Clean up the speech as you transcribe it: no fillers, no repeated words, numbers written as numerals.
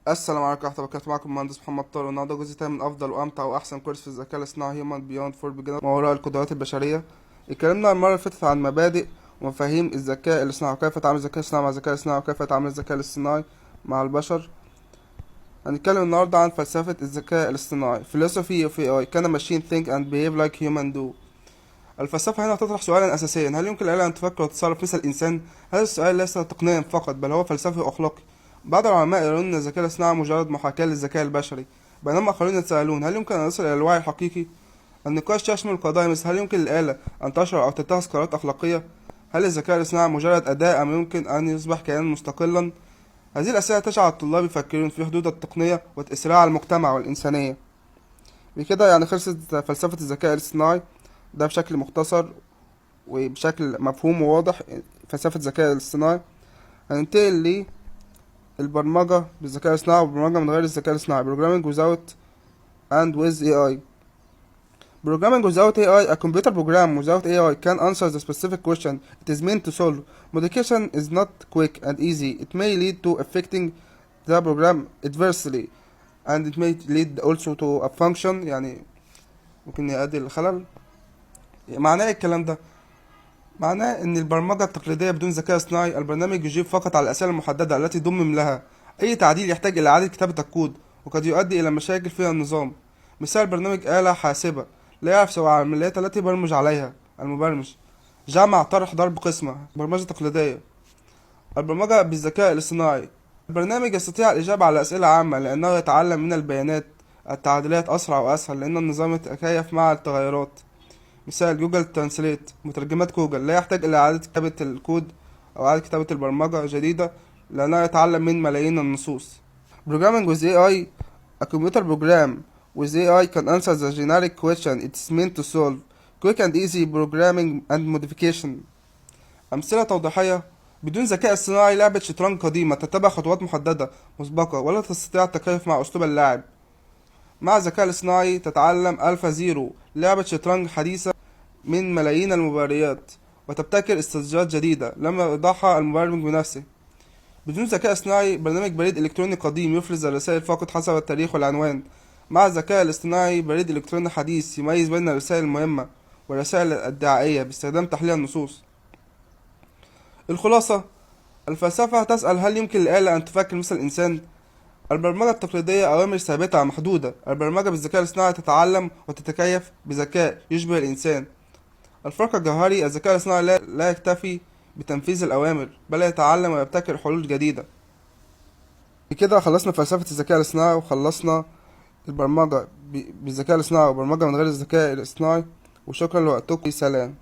السلام عليكم ورحمة الله وبركاته. معكم المهندس محمد طارق. النهارده جزء تاني من أفضل وأمتع وأحسن كورس في الذكاء الاصطناعي هيومن بيوند فور بيجنر، ما وراء القدرات البشرية. اتكلمنا المرة اللي فاتت عن مبادئ ومفاهيم الذكاء الاصطناعي، وكيف يتعامل الذكاء الاصطناعي مع الذكاء الاصطناعي، وكيف يتعامل الذكاء الاصطناعي مع البشر. هنتكلم النهارده عن فلسفة الذكاء الاصطناعي philosophy of AI. can a machine think and behave like human do؟ الفلسفة هنا تطرح سؤالا أساسيا: هل يمكن للآلة أن تفكر وتتصرف مثل الإنسان؟ هذا السؤال ليس تقنيا فقط، بل هو فلسفي وأخلاقي. بعض العلماء يرون أن الذكاء الاصطناعي مجرد محاكاة للذكاء البشري، بينما آخرون يتساءلون: هل يمكن أن نصل إلى الوعي الحقيقي؟ النقاش يشمل قضايا مثل: هل يمكن للآلة أن تشعر أو تتخذ قرارات أخلاقية؟ هل الذكاء الاصطناعي مجرد أداة أم يمكن أن يصبح كيانا مستقلا؟ هذه الأسئلة تجعل الطلاب يفكرون في حدود التقنية وتأثيرها على المجتمع والإنسانية. بكده يعني خلصت فلسفة الذكاء الاصطناعي، ده بشكل مختصر وبشكل مفهوم وواضح. فلسفة الذكاء الاصطناعي هننتقل للبرمجة بالذكاء الاصطناعي والبرمجة من غير الذكاء الاصطناعي Programming without and with AI. Programming without AI: a computer program without AI can answer the specific question it is meant to solve. Modification is not quick and easy. It may lead to affecting the program adversely, and it may lead also to a function، يعني ممكن يؤدي للخلل. معناه إيه الكلام ده؟ معناه ان البرمجة التقليدية بدون ذكاء اصطناعي، البرنامج يجيب فقط على الأسئلة المحددة التي ضمن لها. أي تعديل يحتاج إلى إعادة كتابة الكود، وقد يؤدي إلى مشاكل في النظام. مثال: برنامج آلة حاسبة لا يعرف سوى العمليات التي يبرمج عليها المبرمج. جمع، طرح، ضرب، قسمة. برمجة تقليدية. البرمجة بالذكاء الاصطناعي: البرنامج يستطيع الإجابة على أسئلة عامة لأنه يتعلم من البيانات. التعديلات أسرع وأسهل لأن النظام يتكيف مع التغيرات. مثال: جوجل ترانسليت، مترجمات جوجل لا يحتاج إلى إعادة كتابة الكود أو إعادة كتابة البرمجة جديدة لأنه يتعلم من ملايين النصوص. Programming with AI: a computer program with AI can answer the generic question it's meant to solve. Quick and easy programming and modification. أمثلة توضيحية: بدون ذكاء اصطناعي لعبة شطرنج قديمة تتبع خطوات محددة مسبقة ولا تستطيع التكيف مع أسلوب اللاعب. مع الذكاء الاصطناعي تتعلم ألفا زيرو لعبة شطرنج حديثة من ملايين المباريات، وتبتكر استراتيجيات جديدة لم يضعها المبرمج بنفسه. بدون ذكاء اصطناعي برنامج بريد إلكتروني قديم يفرز الرسائل فقط حسب التاريخ والعنوان. مع الذكاء الاصطناعي بريد إلكتروني حديث يميز بين الرسائل المهمة والرسائل الادعائية باستخدام تحليل النصوص. الخلاصة: الفلسفة تسأل: هل يمكن للآلة أن تفكر مثل الإنسان؟ البرمجة التقليدية أوامر ثابتة محدودة. البرمجة بالذكاء الاصطناعي تتعلم وتتكيف بذكاء يشبه الإنسان. الفرق الجوهري: الذكاء الاصطناعي لا يكتفي بتنفيذ الأوامر، بل يتعلم ويبتكر حلول جديدة. بكده خلصنا فلسفة الذكاء الاصطناعي، وخلصنا البرمجة بالذكاء الاصطناعي والبرمجة من غير الذكاء الاصطناعي. وشكرا لوقتكم. سلام.